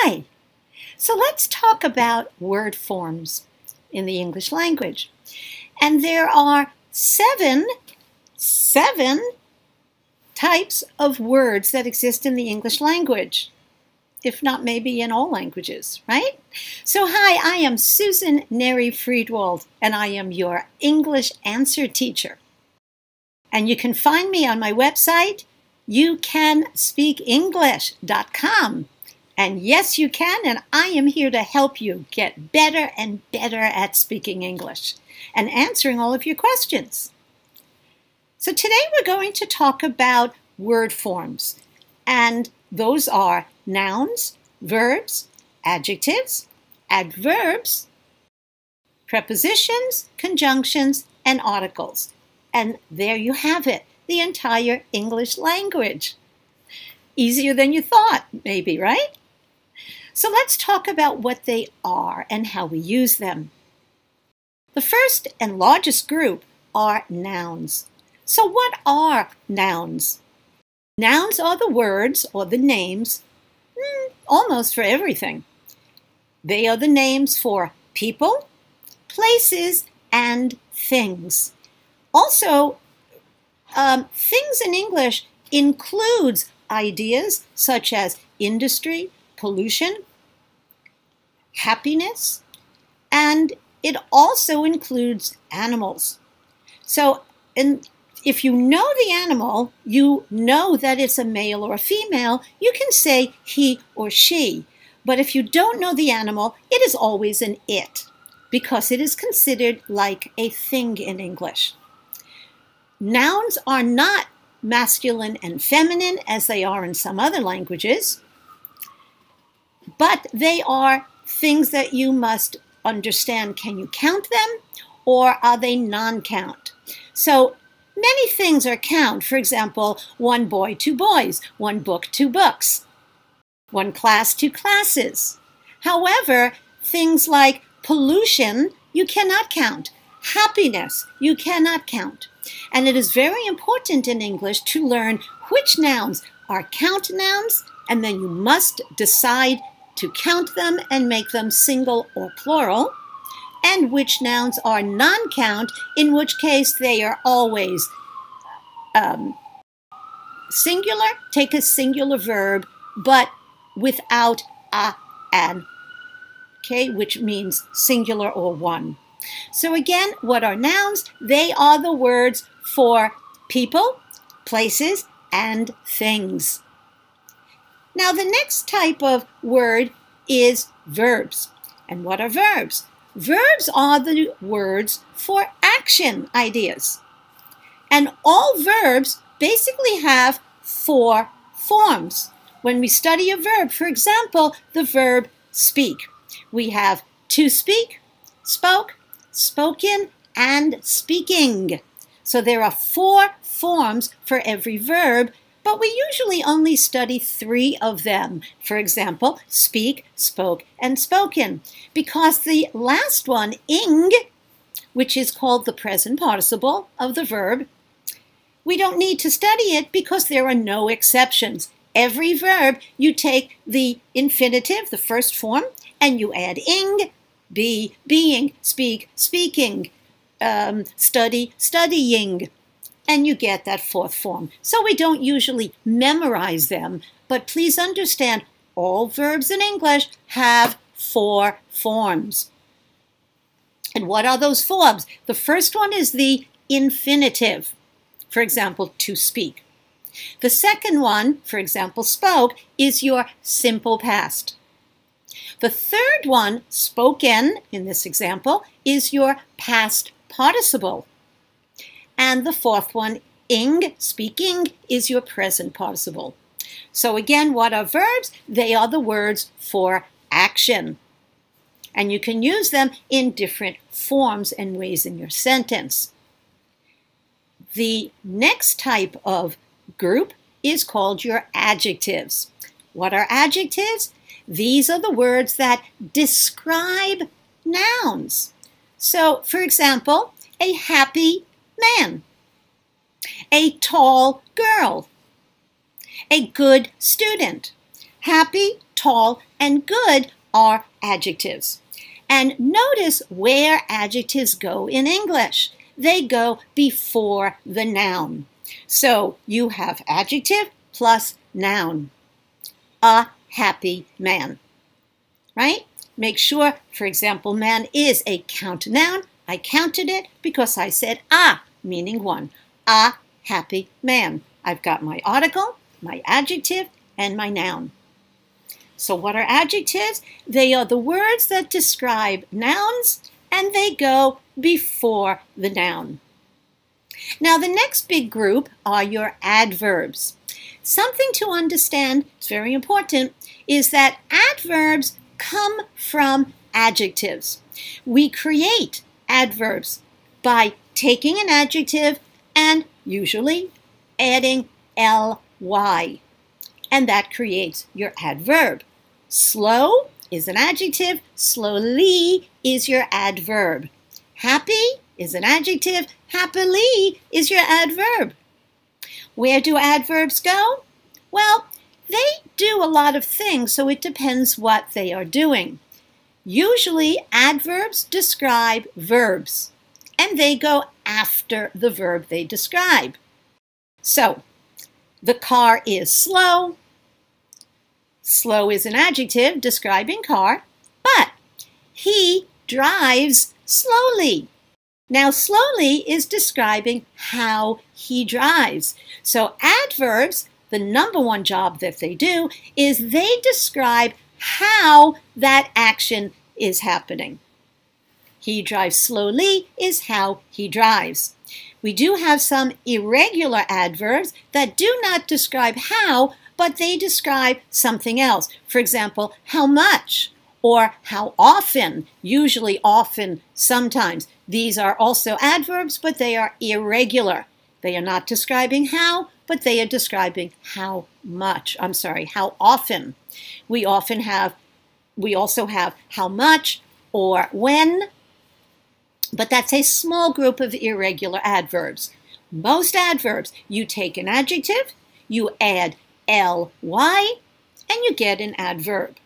Hi! So let's talk about word forms in the English language. And there are seven types of words that exist in the English language, if not maybe in all languages, right? So hi, I am Susan Neri-Friedwald, and I am your English answer teacher. And you can find me on my website, youcanspeakenglish.com. And yes, you can, and I am here to help you get better and better at speaking English and answering all of your questions. So today we're going to talk about word forms, and those are nouns, verbs, adjectives, adverbs, prepositions, conjunctions, and articles. And there you have it, the entire English language. Easier than you thought, maybe, right? So let's talk about what they are and how we use them. The first and largest group are nouns. So what are nouns? Nouns are the words or the names, almost for everything. They are the names for people, places, and things. Also, things in English includes ideas such as industry, pollution, happiness, and it also includes animals. So if you know the animal, you know that it's a male or a female, you can say he or she. But if you don't know the animal, it is always an it, because it is considered like a thing in English. Nouns are not masculine and feminine as they are in some other languages, but they are things that you must understand. Can you count them, or are they non-count? So many things are count. For example, one boy, two boys, one book, two books, one class, two classes. However, things like pollution, you cannot count. Happiness, you cannot count. And it is very important in English to learn which nouns are count nouns, and then you must decide to count them and make them single or plural, and which nouns are non-count, in which case they are always singular. Take a singular verb, but without a, an, okay, which means singular or one. So again, what are nouns? They are the words for people, places, and things. Now the next type of word is verbs. And what are verbs? Verbs are the words for action ideas. And all verbs basically have four forms. When we study a verb, for example, the verb speak, we have to speak, spoke, spoken, and speaking. So there are four forms for every verb, but we usually only study 3 of them. For example, speak, spoke, and spoken. Because the last one, ing, which is called the present participle of the verb, we don't need to study it because there are no exceptions. Every verb, you take the infinitive, the first form, and you add ing, be, being, speak, speaking, study, studying, and you get that 4th form. So we don't usually memorize them, but please understand all verbs in English have 4 forms. And what are those forms? The first one is the infinitive. For example, to speak. The second one, for example, spoke, is your simple past. The third one, spoken, in this example, is your past participle. And the 4th one, ing, speaking, is your present participle. So again, what are verbs? They are the words for action. And you can use them in different forms and ways in your sentence. The next type of group is called your adjectives. What are adjectives? These are the words that describe nouns. So, for example, a happy man, a tall girl, a good student. Happy, tall, and good are adjectives. And notice where adjectives go in English. They go before the noun. So you have adjective plus noun. A happy man, right? Make sure, for example, man is a count noun. I counted it because I said a, meaning one. A happy man. I've got my article, my adjective, and my noun. So what are adjectives? They are the words that describe nouns, and they go before the noun. Now, the next big group are your adverbs. Something to understand, it's very important, is that adverbs come from adjectives. We create adverbs by taking an adjective and usually adding ly, and that creates your adverb. Slow is an adjective, slowly is your adverb. Happy is an adjective, happily is your adverb. Where do adverbs go? Well, they do a lot of things, so it depends what they are doing. Usually, adverbs describe verbs, and they go after the verb they describe. So, the car is slow. Slow is an adjective describing car, but he drives slowly. Now, slowly is describing how he drives. So adverbs, the number one job that they do is they describe how that action is happening. He drives slowly is how he drives. We do have some irregular adverbs that do not describe how, but they describe something else. For example, how much or how often, usually, often, sometimes. These are also adverbs, but they are irregular. They are not describing how, but they are describing how much. How often. We also have how much or when, but that's a small group of irregular adverbs. Most adverbs, you take an adjective, you add ly, and you get an adverb.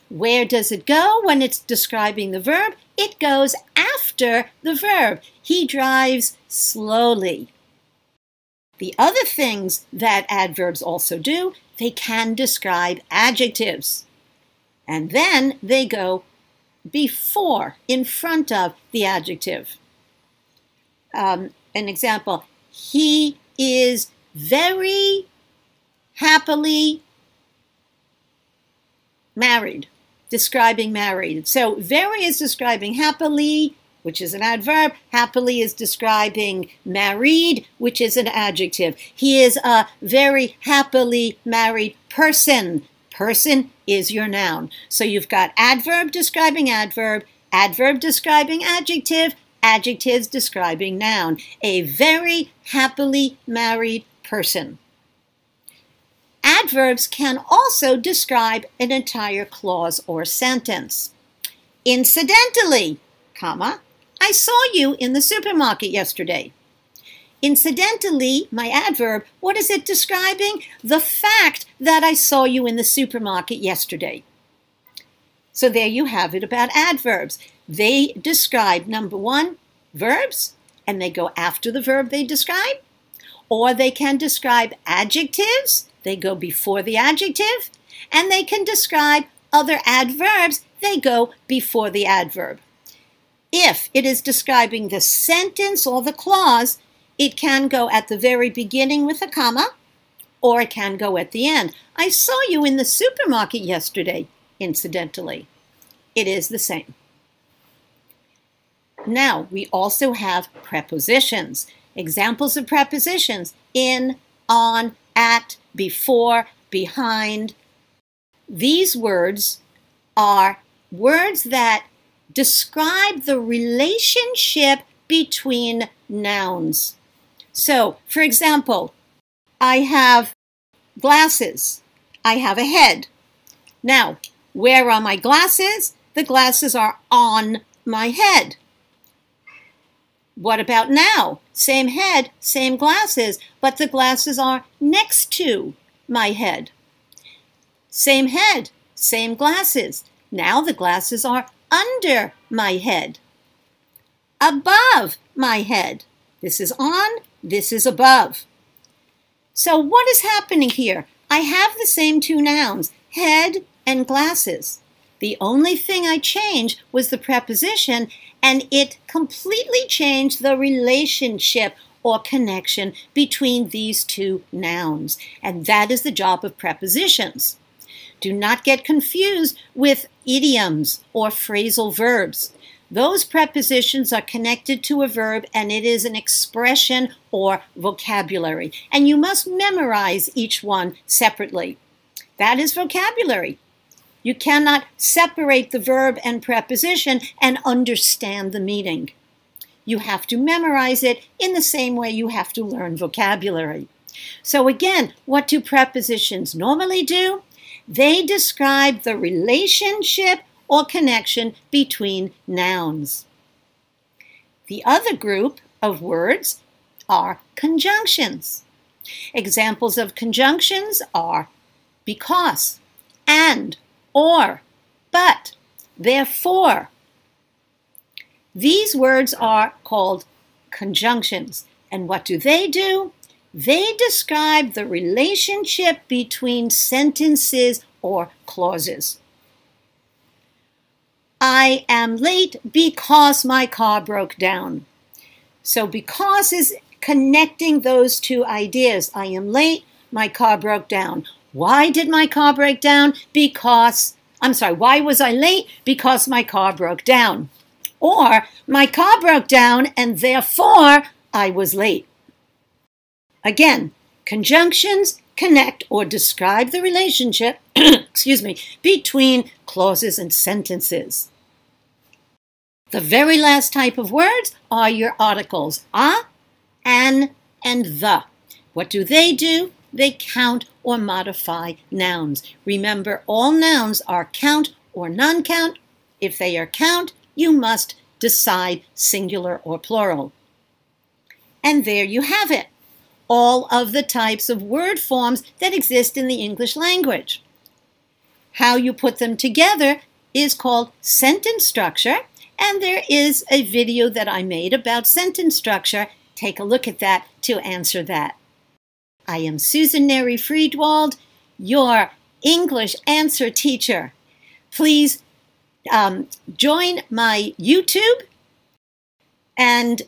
Where does it go when it's describing the verb? It goes after the verb. He drives slowly. The other things that adverbs also do, they can describe adjectives. And then they go before, in front of the adjective. An example, he is very happily married. Describing married. So very is describing happily, which is an adverb. Happily is describing married, which is an adjective. He is a very happily married person. Person is your noun. So you've got adverb describing adverb describing adjective, adjectives describing noun. A very happily married person. Adverbs can also describe an entire clause or sentence. Incidentally, comma, I saw you in the supermarket yesterday. Incidentally, my adverb, what is it describing? The fact that I saw you in the supermarket yesterday. So there you have it about adverbs. They describe, number one, verbs, and they go after the verb they describe. Or they can describe adjectives. They go before the adjective, and they can describe other adverbs. They go before the adverb. If it is describing the sentence or the clause, it can go at the very beginning with a comma, or it can go at the end. I saw you in the supermarket yesterday, incidentally. It is the same. Now, we also have prepositions. Examples of prepositions: in, on, at, before, behind. These words are words that describe the relationship between nouns. So, for example, I have glasses. I have a head. Now, where are my glasses? The glasses are on my head. What about now? Same head, same glasses, but the glasses are next to my head. Same head, Same glasses. Now the glasses are under my head. Above my head. This is on, this is above. So what is happening here? I have the same two nouns, head and glasses. The only thing I changed was the preposition, and it completely changed the relationship or connection between these two nouns. And that is the job of prepositions. Do not get confused with idioms or phrasal verbs. Those prepositions are connected to a verb, and it is an expression or vocabulary. And you must memorize each one separately. That is vocabulary. You cannot separate the verb and preposition and understand the meaning. You have to memorize it in the same way you have to learn vocabulary. So again, what do prepositions normally do? They describe the relationship or connection between nouns. The other group of words are conjunctions. Examples of conjunctions are because, and, or, but, therefore. These words are called conjunctions. And what do? They describe the relationship between sentences or clauses. I am late because my car broke down. So because is connecting those two ideas. I am late, my car broke down. Why did my car break down? Why was I late? Because my car broke down. Or my car broke down and therefore I was late. Again, conjunctions connect or describe the relationship between clauses and sentences. The very last type of words are your articles, a, an, and the. What do? They count or modify nouns. Remember, all nouns are count or non-count. If they are count, you must decide singular or plural. And there you have it. All of the types of word forms that exist in the English language. How you put them together is called sentence structure, and there is a video that I made about sentence structure. Take a look at that to answer that. I am Susan Neri-Friedwald, your English answer teacher. Please join my YouTube, and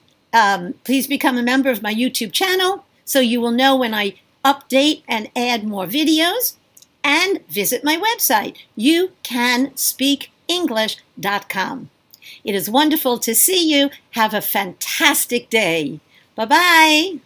please become a member of my YouTube channel so you will know when I update and add more videos, and visit my website, youcanspeakenglish.com. It is wonderful to see you. Have a fantastic day. Bye-bye.